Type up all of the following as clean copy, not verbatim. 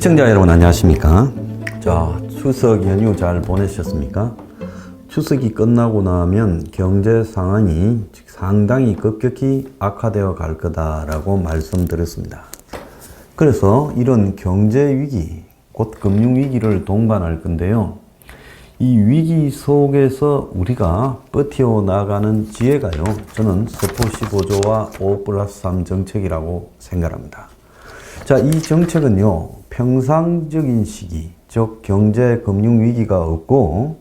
시청자 여러분 안녕하십니까? 자, 추석 연휴 잘 보내셨습니까? 추석이 끝나고 나면 경제 상황이 상당히 급격히 악화되어 갈 거다라고 말씀드렸습니다. 그래서 이런 경제 위기, 곧 금융 위기를 동반할 건데요. 이 위기 속에서 우리가 버텨 나가는 지혜가요, 저는 서포 15조와 5+3 정책이라고 생각합니다. 자, 이 정책은요, 평상적인 시기, 즉 경제 금융 위기가 없고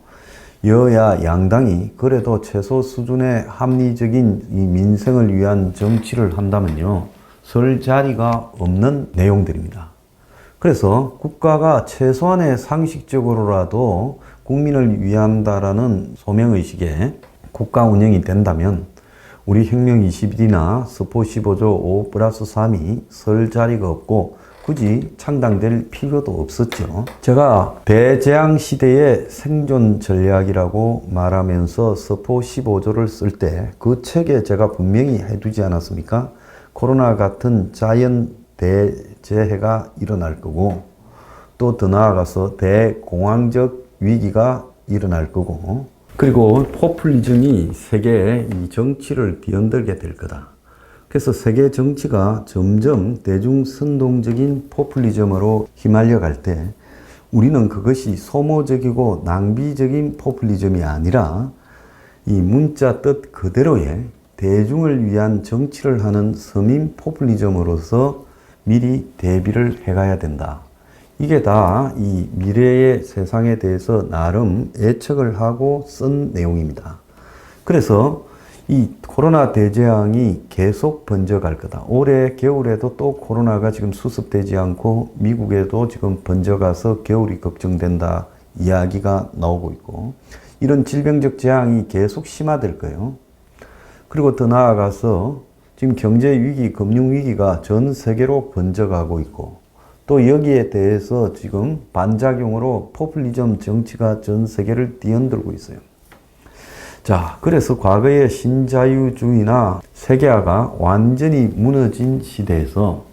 여야 양당이 그래도 최소 수준의 합리적인 이 민생을 위한 정치를 한다면요, 설 자리가 없는 내용들입니다. 그래서 국가가 최소한의 상식적으로라도 국민을 위한다라는 소명의식에 국가 운영이 된다면 우리 혁명 21이나 서포 15조 5+3이 설 자리가 없고 굳이 창당될 필요도 없었죠. 제가 대재앙 시대의 생존 전략이라고 말하면서 서포 15조를 쓸 때 그 책에 제가 분명히 해두지 않았습니까? 코로나 같은 자연 대재해가 일어날 거고 또 더 나아가서 대공황적 위기가 일어날 거고 그리고 포퓰리즘이 세계의 이 정치를 뒤흔들게 될 거다. 그래서 세계 정치가 점점 대중선동적인 포퓰리즘으로 휘말려 갈 때 우리는 그것이 소모적이고 낭비적인 포퓰리즘이 아니라 이 문자 뜻 그대로의 대중을 위한 정치를 하는 서민 포퓰리즘으로서 미리 대비를 해가야 된다. 이게 다 이 미래의 세상에 대해서 나름 예측을 하고 쓴 내용입니다. 그래서 이 코로나 대재앙이 계속 번져갈 거다. 올해 겨울에도 또 코로나가 지금 수습되지 않고 미국에도 지금 번져가서 겨울이 걱정된다 이야기가 나오고 있고 이런 질병적 재앙이 계속 심화될 거예요. 그리고 더 나아가서 지금 경제 위기, 금융 위기가 전 세계로 번져가고 있고 또 여기에 대해서 지금 반작용으로 포퓰리즘 정치가 전 세계를 뒤흔들고 있어요. 자, 그래서 과거의 신자유주의나 세계화가 완전히 무너진 시대에서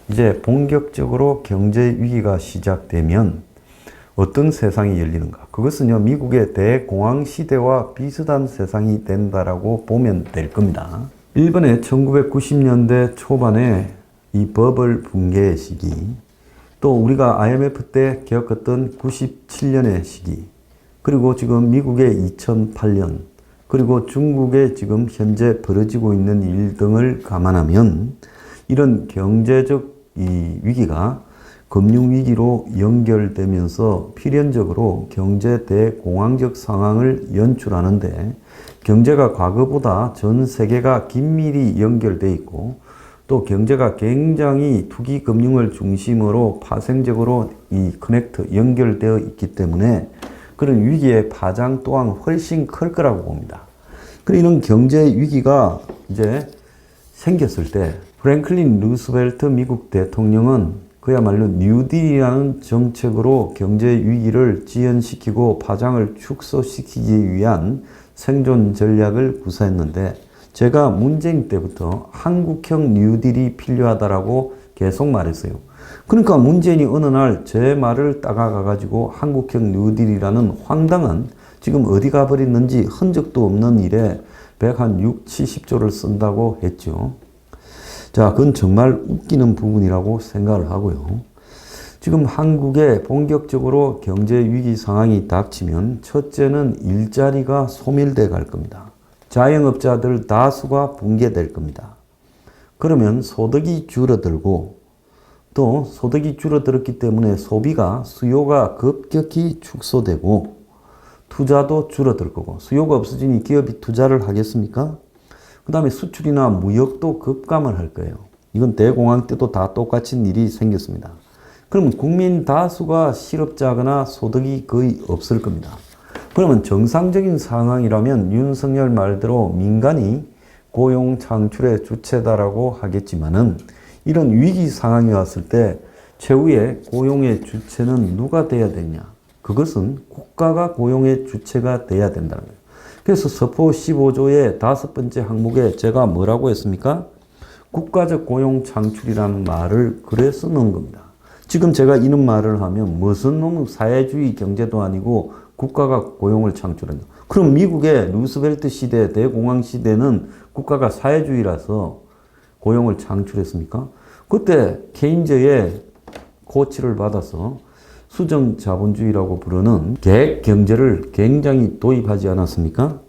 이제 본격적으로 경제 위기가 시작되면 어떤 세상이 열리는가? 그것은요, 미국의 대공황 시대와 비슷한 세상이 된다라고 보면 될 겁니다. 일본의 1990년대 초반에 이 버블 붕괴의 시기, 또 우리가 IMF 때 겪었던 97년의 시기, 그리고 지금 미국의 2008년, 그리고 중국의 지금 현재 벌어지고 있는 일 등을 감안하면 이런 경제적 이 위기가 금융위기로 연결되면서 필연적으로 경제 대공황적 상황을 연출하는데 경제가 과거보다 전 세계가 긴밀히 연결되어 있고 또 경제가 굉장히 투기 금융을 중심으로 파생적으로 이 커넥트 연결되어 있기 때문에 그런 위기의 파장 또한 훨씬 클 거라고 봅니다. 이런 경제 위기가 이제 생겼을 때 프랭클린 루스벨트 미국 대통령은 그야말로 뉴딜이라는 정책으로 경제 위기를 지연시키고 파장을 축소시키기 위한 생존 전략을 구사했는데 제가 문재인 때부터 한국형 뉴딜이 필요하다라고 계속 말했어요. 그러니까 문재인이 어느 날 제 말을 따라가가지고 한국형 뉴딜이라는 황당한 지금 어디 가버렸는지 흔적도 없는 일에 160, 70조를 쓴다고 했죠. 자, 그건 정말 웃기는 부분이라고 생각을 하고요. 지금 한국에 본격적으로 경제 위기 상황이 닥치면 첫째는 일자리가 소멸돼 갈 겁니다. 자영업자들 다수가 붕괴될 겁니다. 그러면 소득이 줄어들고 또 소득이 줄어들었기 때문에 소비가 수요가 급격히 축소되고 투자도 줄어들 거고 수요가 없어지니 기업이 투자를 하겠습니까? 그 다음에 수출이나 무역도 급감을 할 거예요. 이건 대공황 때도 다 똑같은 일이 생겼습니다. 그러면 국민 다수가 실업자거나 소득이 거의 없을 겁니다. 그러면 정상적인 상황이라면 윤석열 말대로 민간이 고용 창출의 주체다라고 하겠지만은 이런 위기 상황이 왔을 때 최후의 고용의 주체는 누가 돼야 되냐? 그것은 국가가 고용의 주체가 돼야 된다는 거예요. 그래서 서포 15조의 5번째 항목에 제가 뭐라고 했습니까? 국가적 고용 창출이라는 말을 그래서 넣은 겁니다. 지금 제가 이런 말을 하면 무슨 놈의 사회주의 경제도 아니고 국가가 고용을 창출한다. 그럼 미국의 루스벨트 시대, 대공황 시대는 국가가 사회주의라서 고용을 창출했습니까? 그때 케인즈의 코치를 받아서 수정 자본주의라고 부르는 계획 경제를 굉장히 도입하지 않았습니까?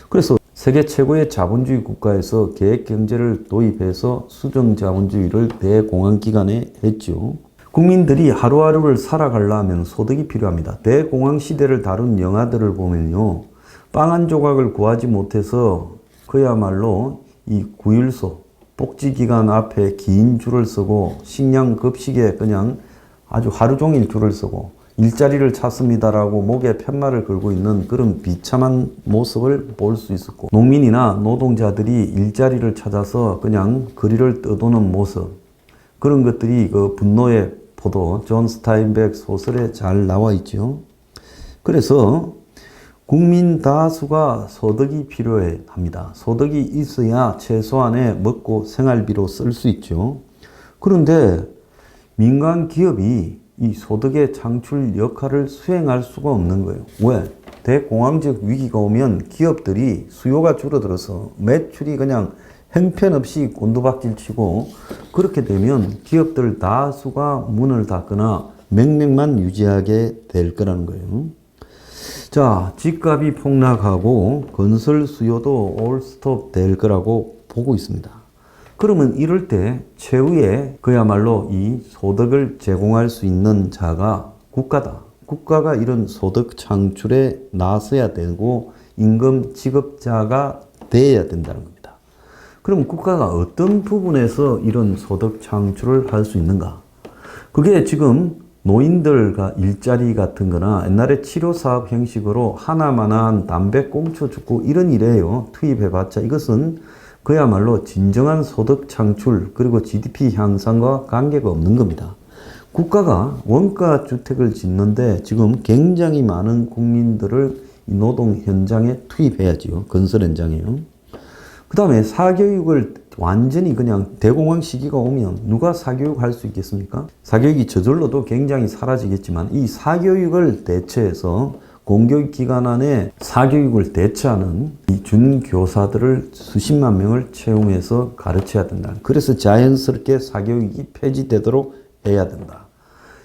그래서 세계 최고의 자본주의 국가에서 계획 경제를 도입해서 수정 자본주의를 대공황 기간에 했죠. 국민들이 하루하루를 살아가려면 소득이 필요합니다. 대공황 시대를 다룬 영화들을 보면요. 빵 한 조각을 구하지 못해서 그야말로 이 구일소, 복지기관 앞에 긴 줄을 서고 식량 급식에 그냥 아주 하루 종일 줄을 서고 일자리를 찾습니다라고 목에 팻말을 걸고 있는 그런 비참한 모습을 볼 수 있었고, 농민이나 노동자들이 일자리를 찾아서 그냥 거리를 떠도는 모습, 그런 것들이 그 분노의 포도 존 스타인백 소설에 잘 나와 있죠. 그래서 국민 다수가 소득이 필요해 합니다. 소득이 있어야 최소한의 먹고 생활비로 쓸 수 있죠. 그런데 민간 기업이 이 소득의 창출 역할을 수행할 수가 없는 거예요. 왜? 대공황적 위기가 오면 기업들이 수요가 줄어들어서 매출이 그냥 형편없이 곤두박질 치고, 그렇게 되면 기업들 다수가 문을 닫거나 맹맹만 유지하게 될 거라는 거예요. 자, 집값이 폭락하고 건설 수요도 올스톱 될 거라고 보고 있습니다. 그러면 이럴 때 최후의 그야말로 이 소득을 제공할 수 있는 자가 국가다. 국가가 이런 소득 창출에 나서야 되고 임금 지급자가 돼야 된다는 겁니다. 그럼 국가가 어떤 부분에서 이런 소득 창출을 할 수 있는가? 그게 지금 노인들과 일자리 같은 거나 옛날에 치료사업 형식으로 하나만한 담배 꽁초 줍고 이런 일에요. 투입해봤자 이것은 그야말로 진정한 소득 창출 그리고 GDP 향상과 관계가 없는 겁니다. 국가가 원가 주택을 짓는데 지금 굉장히 많은 국민들을 노동 현장에 투입해야지요. 건설 현장에요. 그 다음에 사교육을 완전히 그냥 대공황 시기가 오면 누가 사교육 할 수 있겠습니까? 사교육이 저절로도 굉장히 사라지겠지만 이 사교육을 대체해서 공교육 기관 안에 사교육을 대체하는 이 준교사들을 수십만 명을 채용해서 가르쳐야 된다. 그래서 자연스럽게 사교육이 폐지되도록 해야 된다.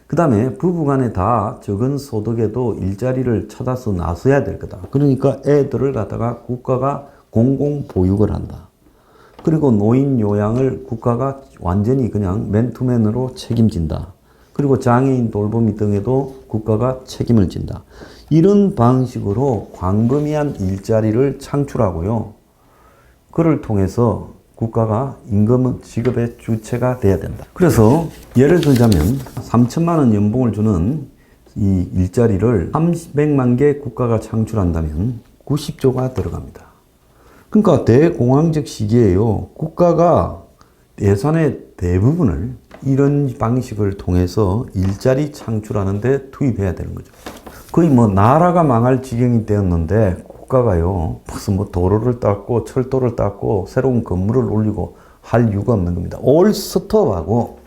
그 다음에 부부간에 다 적은 소득에도 일자리를 찾아서 나서야 될 거다. 그러니까 애들을 갖다가 국가가 공공 보육을 한다. 그리고 노인 요양을 국가가 완전히 그냥 맨투맨으로 책임진다. 그리고 장애인 돌보미 등에도 국가가 책임을 진다. 이런 방식으로 광범위한 일자리를 창출하고요. 그를 통해서 국가가 임금 지급의 주체가 돼야 된다. 그래서 예를 들자면 3천만 원 연봉을 주는 이 일자리를 300만 개 국가가 창출한다면 90조가 들어갑니다. 그러니까 대공황적 시기에요. 국가가 예산의 대부분을 이런 방식을 통해서 일자리 창출하는 데 투입해야 되는 거죠. 거의 뭐 나라가 망할 지경이 되었는데 국가가요 무슨 뭐 도로를 닦고 철도를 닦고 새로운 건물을 올리고 할 이유가 없는 겁니다. 올 스톱하고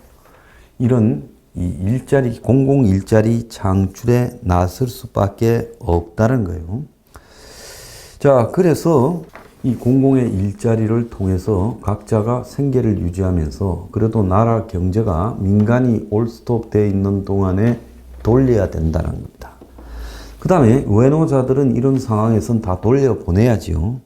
이런 이 일자리 공공 일자리 창출에 나설 수밖에 없다는 거예요. 자, 그래서 이 공공의 일자리를 통해서 각자가 생계를 유지하면서 그래도 나라 경제가 민간이 올스톱 되어 있는 동안에 돌려야 된다는 겁니다. 그 다음에 외노자들은 이런 상황에선 다 돌려보내야지요.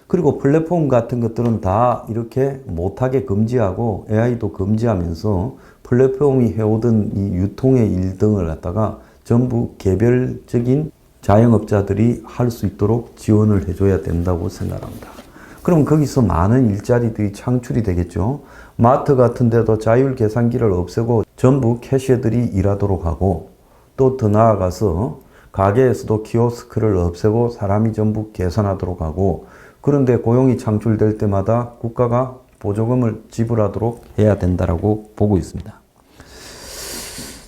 그리고 플랫폼 같은 것들은 다 이렇게 못하게 금지하고 AI도 금지하면서 플랫폼이 해오던 이 유통의 일 등을 갖다가 전부 개별적인 자영업자들이 할 수 있도록 지원을 해줘야 된다고 생각합니다. 그럼 거기서 많은 일자리들이 창출이 되겠죠. 마트 같은 데도 자율 계산기를 없애고 전부 캐셔들이 일하도록 하고, 또 더 나아가서 가게에서도 키오스크를 없애고 사람이 전부 계산하도록 하고, 그런데 고용이 창출될 때마다 국가가 보조금을 지불하도록 해야 된다라고 보고 있습니다.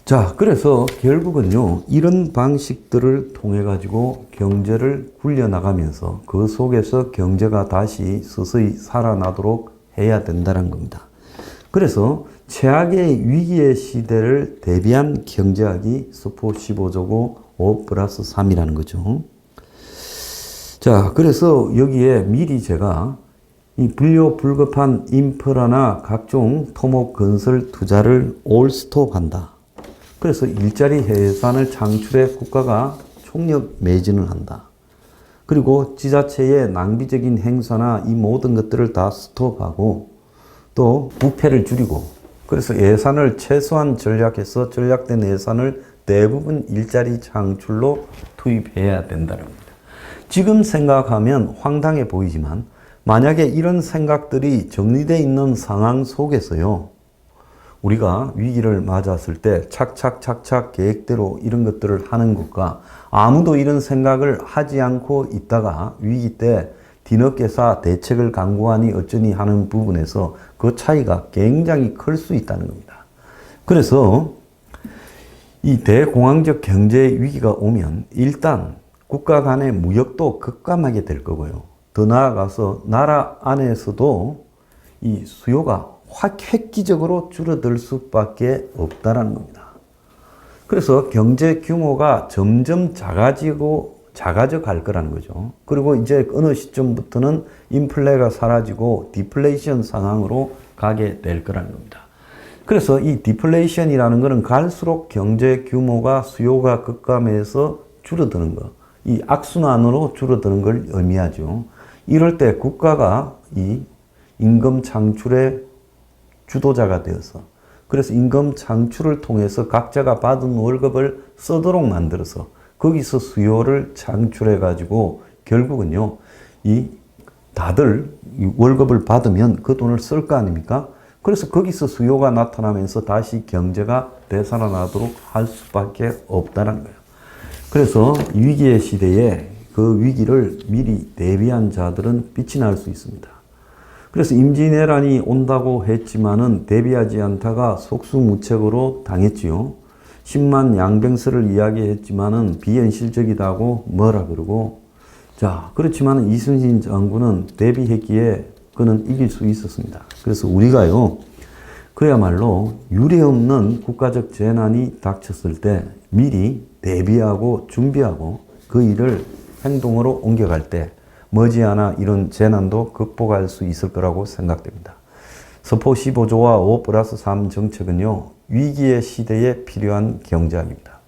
자, 그래서 결국은요, 이런 방식들을 통해 가지고 경제를 굴려나가면서 그 속에서 경제가 다시 서서히 살아나도록 해야 된다는 겁니다. 그래서 최악의 위기의 시대를 대비한 경제학이 서포 15조고 5 플러스 3이라는 거죠. 자, 그래서 여기에 미리 제가 이 불료 불급한 인프라나 각종 토목 건설 투자를 올 스톱한다. 그래서 일자리 해산을 창출해 국가가 총력 매진을 한다. 그리고 지자체의 낭비적인 행사나 이 모든 것들을 다 스톱하고 또 부패를 줄이고 그래서 예산을 최소한 전략해서 전략된 예산을 대부분 일자리 창출로 투입해야 된다는 겁니다. 지금 생각하면 황당해 보이지만 만약에 이런 생각들이 정리되어 있는 상황 속에서요. 우리가 위기를 맞았을 때 착착착착 계획대로 이런 것들을 하는 것과 아무도 이런 생각을 하지 않고 있다가 위기 때 뒤늦게서 대책을 강구하니 어쩌니 하는 부분에서 그 차이가 굉장히 클 수 있다는 겁니다. 그래서 이 대공황적 경제 위기가 오면 일단 국가 간의 무역도 급감하게 될 거고요. 더 나아가서 나라 안에서도 이 수요가 획기적으로 줄어들 수밖에 없다는 겁니다. 그래서 경제 규모가 점점 작아져 갈 거라는 거죠. 그리고 이제 어느 시점부터는 인플레가 사라지고 디플레이션 상황으로 가게 될 거라는 겁니다. 그래서 이 디플레이션이라는 것은 갈수록 경제 규모가 수요가 급감해서 줄어드는 것, 이 악순환으로 줄어드는 걸 의미하죠. 이럴 때 국가가 이 임금 창출의 주도자가 되어서 그래서 임금 창출을 통해서 각자가 받은 월급을 쓰도록 만들어서 거기서 수요를 창출해 가지고 결국은요 이 다들 월급을 받으면 그 돈을 쓸 거 아닙니까? 그래서 거기서 수요가 나타나면서 다시 경제가 되살아나도록 할 수밖에 없다는 거예요. 그래서 위기의 시대에 그 위기를 미리 대비한 자들은 빛이 날 수 있습니다. 그래서 임진왜란이 온다고 했지만은 대비하지 않다가 속수무책으로 당했지요. 10만 양병설을 이야기했지만은 비현실적이다고 뭐라 그러고 자 그렇지만은 이순신 장군은 대비했기에 그는 이길 수 있었습니다. 그래서 우리가요 그야말로 유례없는 국가적 재난이 닥쳤을 때 미리 대비하고 준비하고 그 일을 행동으로 옮겨갈 때 머지않아 이런 재난도 극복할 수 있을 거라고 생각됩니다. 서포 15조와 5 플러스 3 정책은요, 위기의 시대에 필요한 경제학입니다.